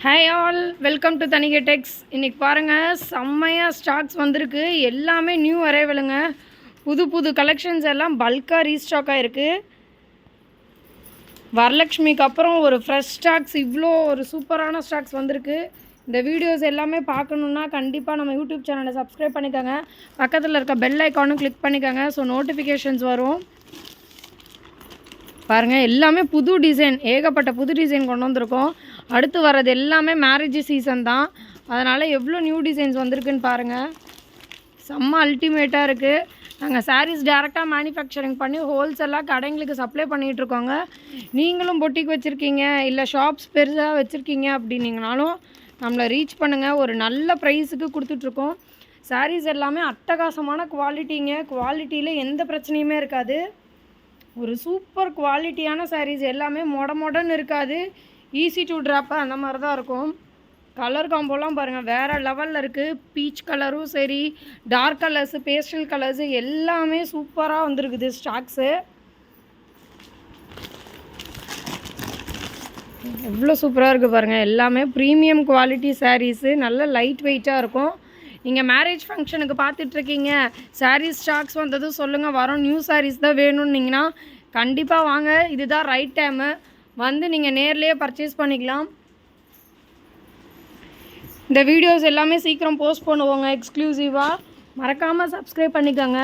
Hi all, welcome to Thanigai டெக்ஸ். இன்றைக்கி பாருங்கள், செம்மையாக ஸ்டாக்ஸ் வந்திருக்கு. எல்லாமே நியூ அரைவலுங்க. புது புது கலெக்ஷன்ஸ் எல்லாம் பல்காக ரீஸ்டாக் ஆகிருக்கு. வரலக்ஷ்மிக்கு அப்புறம் ஒரு ஃப்ரெஷ் ஸ்டாக்ஸ், இவ்வளோ ஒரு சூப்பரான ஸ்டாக்ஸ் வந்திருக்கு. இந்த வீடியோஸ் எல்லாமே பார்க்கணுன்னா கண்டிப்பாக நம்ம யூடியூப் சேனலை சப்ஸ்கிரைப் பண்ணிக்கோங்க. பக்கத்தில் இருக்க பெல் ஐக்கானும் கிளிக் பண்ணிக்கோங்க. ஸோ நோட்டிஃபிகேஷன்ஸ் வரும். பாருங்கள், எல்லாமே புது டிசைன், ஏகப்பட்ட புது டிசைன் கொண்டு வந்திருக்கோம். அடுத்து வர்றது எல்லாமே மேரேஜ் சீசன் தான். அதனால் எவ்வளோ நியூ டிசைன்ஸ் வந்திருக்குன்னு பாருங்கள். செம்ம அல்டிமேட்டாக இருக்குது. நாங்கள் சாரீஸ் டேரெக்டாக மேனுஃபேக்சரிங் பண்ணி ஹோல்சேலாக கடைங்களுக்கு சப்ளை பண்ணிகிட்ருக்கோங்க. நீங்களும் பொட்டிக் வச்சுருக்கீங்க, இல்லை ஷாப்ஸ் பெருசாக வச்சுருக்கீங்க அப்படின்னீங்கனாலும் நம்மளை ரீச் பண்ணுங்கள். ஒரு நல்ல ப்ரைஸுக்கு கொடுத்துட்ருக்கோம். சாரீஸ் எல்லாமே அட்டகாசமான குவாலிட்டிங்க. குவாலிட்டியில் எந்த பிரச்சனையுமே இருக்காது. ஒரு சூப்பர் குவாலிட்டியான சாரீஸ், எல்லாமே மொடன்னு இருக்காது. ஈஸி டு ட்ராப்பு அந்த மாதிரி தான் இருக்கும். கலர் காம்போலாம் பாருங்கள், வேறு லெவலில் இருக்குது. பீச் கலரும் சரி, டார்க் கலர்ஸு, பேஸ்டல் கலர்ஸு எல்லாமே சூப்பராக வந்துருக்குது ஸ்டாக்ஸு. எவ்வளோ சூப்பராக இருக்குது பாருங்கள். எல்லாமே ப்ரீமியம் குவாலிட்டி சாரீஸு, நல்ல லைட் வெயிட்டாக இருக்கும். நீங்கள் மேரேஜ் ஃபங்க்ஷனுக்கு பார்த்துட்ருக்கீங்க, சாரீஸ் ஸ்டாக்ஸ் வந்ததும் சொல்லுங்கள், வரோம், நியூ சாரீஸ் தான் வேணும்னிங்கன்னா கண்டிப்பாக வாங்க. இதுதான் ரைட் டைமு. வந்து நீங்கள் நேர்லேயே பர்ச்சேஸ் பண்ணிக்கலாம். இந்த வீடியோஸ் எல்லாமே சீக்கிரம் போஸ்ட் பண்ணுவோங்க எக்ஸ்க்ளூசிவாக. மறக்காமல் சப்ஸ்கிரைப் பண்ணிக்கோங்க.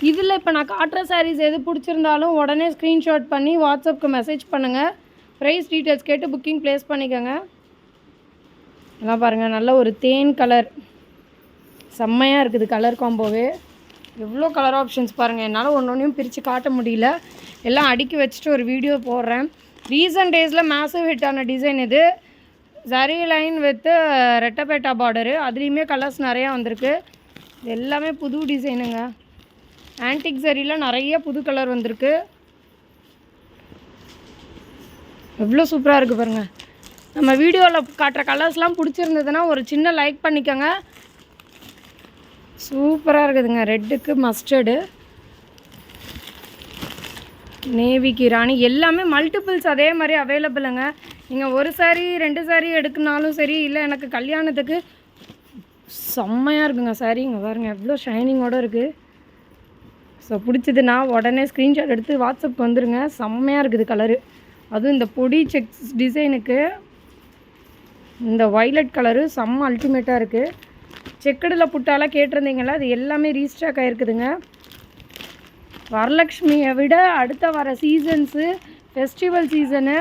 இதில் இப்போ நான் காட்டுற சாரீஸ் எது பிடிச்சிருந்தாலும் உடனே ஸ்க்ரீன்ஷாட் பண்ணி வாட்ஸ்அப்புக்கு மெசேஜ் பண்ணுங்கள். ப்ரைஸ் டீட்டெயில்ஸ் கேட்டு புக்கிங் ப்ளேஸ் பண்ணிக்கோங்க. எல்லாம் பாருங்கள், நல்ல ஒரு தேன் கலர், செம்மையாக இருக்குது கலர் காம்போவே. எவ்வளோ கலர் ஆப்ஷன்ஸ் பாருங்கள். என்னால் ஒன்றையும் பிரித்து காட்ட முடியல, எல்லாம் அடுக்கி வச்சுட்டு ஒரு வீடியோ போடுறேன். ரீசன்ட் டேஸில் மேசிவ் ஹிட்டான டிசைன் இது. ஜரி லைன் வித்து ரெட்டப்பேட்டா பார்டரு, அதுலேயுமே கலர்ஸ் நிறையா வந்திருக்கு. இது எல்லாமே புது டிசைனுங்க. ஆன்டிக் ஜரியில் நிறைய புது கலர் வந்திருக்கு. எவ்வளோ சூப்பராக இருக்குது பாருங்கள். நம்ம வீடியோவில் காட்டுற கலர்ஸ்லாம் பிடிச்சிருந்ததுன்னா ஒரு சின்ன லைக் பண்ணிக்கோங்க. சூப்பராக இருக்குதுங்க. ரெட்டுக்கு மஸ்டர்டு, நேவிக்கு ராணி, எல்லாமே மல்டிபிள்ஸ் அதே மாதிரி அவைலபிளுங்க. நீங்கள் ஒரு சாரீ 2 சாரீ எடுக்குனாலும் சரி, இல்லை எனக்கு கல்யாணத்துக்கு செம்மையாக இருக்குங்க சாரீ. இங்கே பாருங்கள், எவ்வளோ ஷைனிங்கோடு இருக்குது. ஸோ பிடிச்சதுன்னா உடனே ஸ்க்ரீன்ஷாட் எடுத்து வாட்ஸ்அப்புக்கு வந்துடுங்க. செம்மையாக இருக்குது கலரு. அதுவும் இந்த பொடி செக்ஸ் டிசைனுக்கு இந்த வைலட் கலரு செம்ம அல்டிமேட்டாக இருக்குது. செக்கடில் புட்டாலாம் கேட்டிருந்தீங்களா, அது எல்லாமே ரீஸ்டாக் ஆகிருக்குதுங்க. வரலக்ஷ்மியை விட அடுத்த வர சீசன்ஸு, ஃபெஸ்டிவல் சீசனு,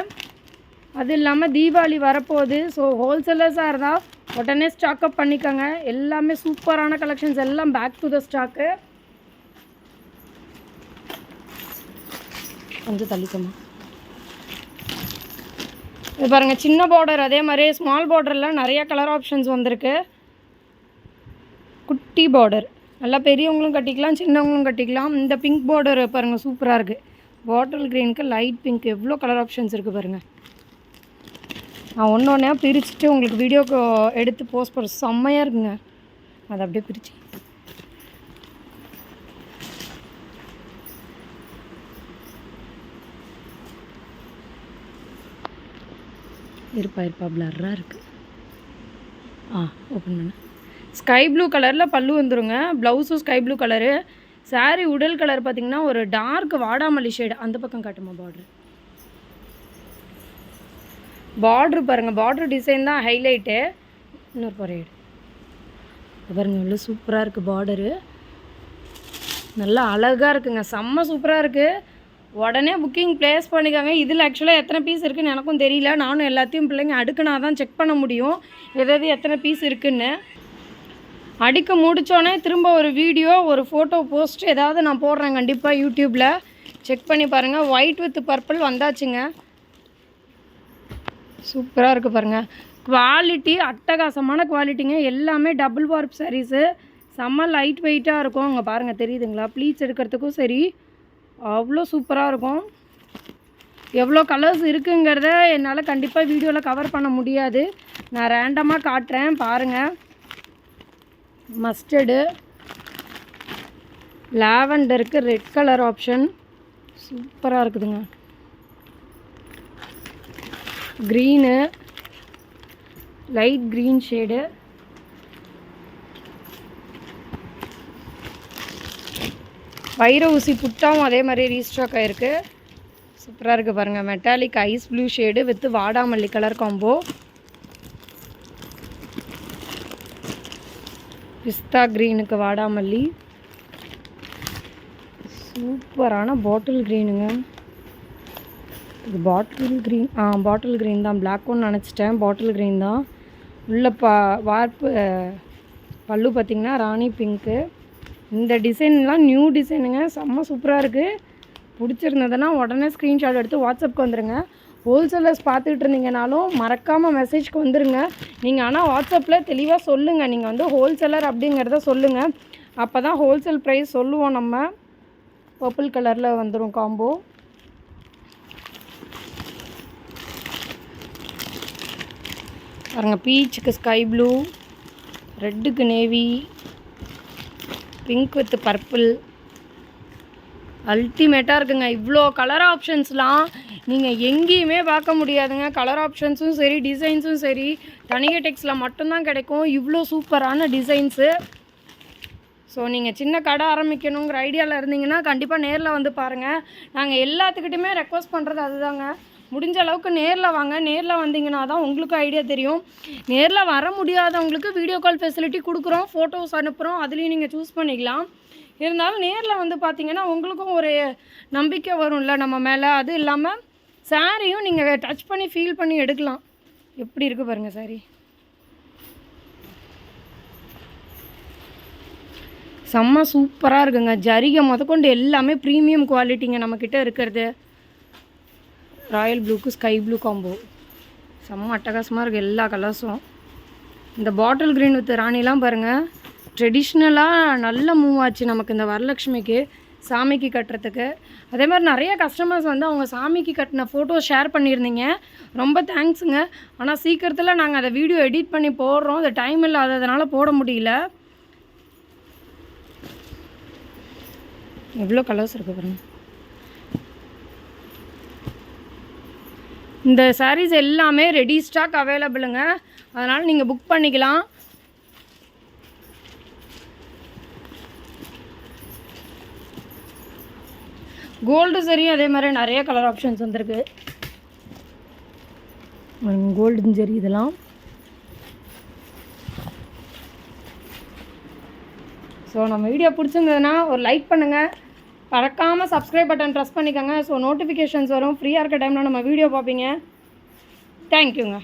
அது இல்லாமல் தீபாவளி வரப்போகுது. ஸோ ஹோல்சேலர்ஸாக இருந்தால் உடனே ஸ்டாக்கப் பண்ணிக்கோங்க. எல்லாமே சூப்பரான கலெக்ஷன்ஸ், எல்லாம் பேக் டு த ஸ்டாக்கு. கொஞ்சம் தள்ளிக்கமா. இது பாருங்கள், சின்ன பார்டர், அதே மாதிரி ஸ்மால் பார்டரில் நிறையா கலர் ஆப்ஷன்ஸ் வந்திருக்கு. குட்டி பார்டர், நல்லா பெரியவங்களும் கட்டிக்கலாம், சின்னவங்களும் கட்டிக்கலாம். இந்த பிங்க் பார்டர் பாருங்கள், சூப்பராக இருக்குது. பாட்டில் க்ரீனுக்கு லைட் பிங்க், எவ்வளோ கலர் ஆப்ஷன்ஸ் இருக்குது பாருங்கள். நான் ஒன்று ஒன்றா பிரிச்சுட்டு உங்களுக்கு வீடியோக்கு எடுத்து போஸ்ட் பண்ண செம்மையாக இருக்குங்க. அதை அப்படியே பிரித்து இருப்பா பிளர்ராக இருக்குது. ஓப்பன் பண்ண ஸ்கை ப்ளூ கலரில் பல்லு வந்துடுங்க. ப்ளவுஸும் ஸ்கை ப்ளூ கலரு. சாரீ உடல் கலர் பார்த்திங்கன்னா ஒரு டார்க் வாடாமல்லி ஷேடு. அந்த பக்கம் காட்டுமா பார்ட்ரு பாருங்கள். பார்ட்ரு டிசைன் தான் ஹைலைட்டு. இன்னொரு பரையடு பாருங்கள், எவ்வளோ சூப்பராக இருக்குது பார்டரு. நல்லா அழகாக இருக்குங்க, செம்ம சூப்பராக இருக்குது. உடனே புக்கிங் ப்ளேஸ் பண்ணிக்கோங்க. இதில் ஆக்சுவலாக எத்தனை பீஸ் இருக்குதுன்னு எனக்கும் தெரியல. நானும் எல்லாத்தையும் பிள்ளைங்க அடுக்குனா தான் செக் பண்ண முடியும் எதாவது எத்தனை பீஸ் இருக்குதுன்னு. அடிக்க முடித்தோடனே திரும்ப ஒரு வீடியோ, ஒரு ஃபோட்டோ போஸ்ட் ஏதாவது நான் போடுறேன் கண்டிப்பாக யூடியூப்பில். செக் பண்ணி பாருங்கள். ஒயிட் வித் பர்பிள் வந்தாச்சுங்க. சூப்பராக இருக்குது பாருங்கள். குவாலிட்டி அட்டகாசமான குவாலிட்டிங்க. எல்லாமே டபுள் வார்ப் சாரீஸு, செம்ம லைட் வெயிட்டாக இருக்கும். அங்கே பாருங்கள், தெரியுதுங்களா? ப்ளீட்ஸ் எடுக்கிறதுக்கும் சரி அவ்வளோ சூப்பராக இருக்கும். எவ்வளோ கலர்ஸ் இருக்குங்கிறத என்னால் கண்டிப்பாக வீடியோவில் கவர் பண்ண முடியாது. நான் ரேண்டமாக காட்டுறேன் பாருங்கள். மஸ்டர்டு, லாவெண்டருக்கு ரெட் கலர் ஆப்ஷன் சூப்பராக இருக்குதுங்க. Green, light green shade. வைர ஊசி புட்டாவும் அதே மாதிரி ரீஸ்டாக் ஆகிருக்கு. சூப்பராக இருக்குது பாருங்கள். Metallic ice blue shade with வாடாமல்லி கலர் காம்போ. பிஸ்தா க்ரீனுக்கு வாடாமல்லி. சூப்பரான பாட்டில் க்ரீனுங்க. இது பாட்டில் க்ரீன், பாட்டில் க்ரீன் தான். பிளாக் ஒன்று நினச்சிட்டேன், பாட்டில் க்ரீன் தான். உள்ள வார்ப்பு பல்லு பார்த்திங்கன்னா ராணி பிங்க்கு. இந்த டிசைன்லாம் நியூ டிசைனுங்க, செம்ம சூப்பராக இருக்குது. பிடிச்சிருந்ததுன்னா உடனே ஸ்க்ரீன்ஷாட் எடுத்து வாட்ஸ்அப்புக்கு வந்துடுங்க. ஹோல்சேலர்ஸ் பார்த்துக்கிட்டு இருந்தீங்கனாலும் மறக்காமல் மெசேஜ்க்கு வந்துடுங்க. நீங்கள் ஆனால் வாட்ஸ்அப்பில் தெளிவாக சொல்லுங்கள், நீங்கள் வந்து ஹோல்சேலர் அப்படிங்கிறத சொல்லுங்கள். அப்போ தான் ஹோல்சேல் ப்ரைஸ் சொல்லுவோம் நம்ம. பர்பிள் கலரில் வந்துடும் காம்போ. பாருங்கள், பீச்சுக்கு ஸ்கை ப்ளூ, ரெட்டுக்கு நேவி, பிங்க் வித் பர்பிள். அல்டிமேட்டாக இருக்குங்க. இவ்வளோ கலர் ஆப்ஷன்ஸ்லாம் நீங்கள் எங்கேயுமே பார்க்க முடியாதுங்க. கலர் ஆப்ஷன்ஸும் சரி, டிசைன்ஸும் சரி, தனிகை டெக்ஸில் மட்டும்தான் கிடைக்கும் இவ்வளோ சூப்பரான டிசைன்ஸு. ஸோ நீங்கள் சின்ன கடை ஆரம்பிக்கணுங்கிற ஐடியாவில் இருந்தீங்கன்னா கண்டிப்பாக நேரில் வந்து பாருங்கள். நாங்கள் எல்லாத்துக்கிட்டையுமே ரெக்வஸ்ட் பண்ணுறது அதுதாங்க, முடிஞ்ச அளவுக்கு நேரில் வாங்க. நேரில் வந்தீங்கன்னா தான் உங்களுக்கு ஐடியா தெரியும். நேரில் வர முடியாதவங்களுக்கு வீடியோ கால் ஃபெசிலிட்டி கொடுக்குறோம், ஃபோட்டோஸ் அனுப்புகிறோம், அதுலேயும் நீங்கள் சூஸ் பண்ணிக்கலாம். இருந்தாலும் நேரில் வந்து பார்த்தீங்கன்னா உங்களுக்கும் ஒரு நம்பிக்கை வரும்ல நம்ம மேலே. அது இல்லாமல் சாரியும் நீங்கள் டச் பண்ணி ஃபீல் பண்ணி எடுக்கலாம். எப்படி இருக்குது பாருங்கள் சாரி, செம்ம சூப்பராக இருக்குங்க. ஜரிகை முதற்கொண்டு எல்லாமே ப்ரீமியம் குவாலிட்டிங்க நம்மக்கிட்ட இருக்கிறது. ராயல் ப்ளூக்கு ஸ்கை ப்ளூ காம்போ செம்ம அட்டகாசமாக இருக்குது எல்லா கலர்ஸும். இந்த பாட்டில் க்ரீன் வித் ராணிலாம் பாருங்கள், ட்ரெடிஷ்னலாக நல்ல மூவ் ஆச்சு நமக்கு இந்த வரலட்சுமிக்கு சாமிக்கு கட்டுறதுக்கு. அதே மாதிரி நிறைய கஸ்டமர்ஸ் வந்து அவங்க சாமிக்கு கட்டின ஃபோட்டோ ஷேர் பண்ணியிருந்தீங்க, ரொம்ப தேங்க்ஸுங்க. ஆனால் சீக்கிரத்தில் நாங்கள் அதை வீடியோ எடிட் பண்ணி போடுறோம், அது டைம் இல்லாததுனால போட முடியல. எவ்வளோ கலர்ஸ் இருக்குது பாருங்கள். இந்த சாரீஸ் எல்லாமே ரெடி ஸ்டாக் அவைலபிளுங்க, அதனால் நீங்கள் புக் பண்ணிக்கலாம். கோல்டு சரியும் அதே மாதிரி நிறைய கலர் ஆப்ஷன்ஸ் வந்துருக்கு. கோல்டன் ஜெரி இதெல்லாம். ஸோ நம்ம வீடியோ பிடிச்சிருந்ததுன்னா ஒரு லைக் பண்ணுங்கள், மறக்காமல் சப்ஸ்கிரைப் பட்டன் ப்ரெஸ் பண்ணிக்கோங்க. ஸோ நோட்டிஃபிகேஷன்ஸ் வரும், ஃப்ரீயாக இருக்க டைமில் நம்ம வீடியோ பார்ப்பீங்க. தேங்க்யூங்க.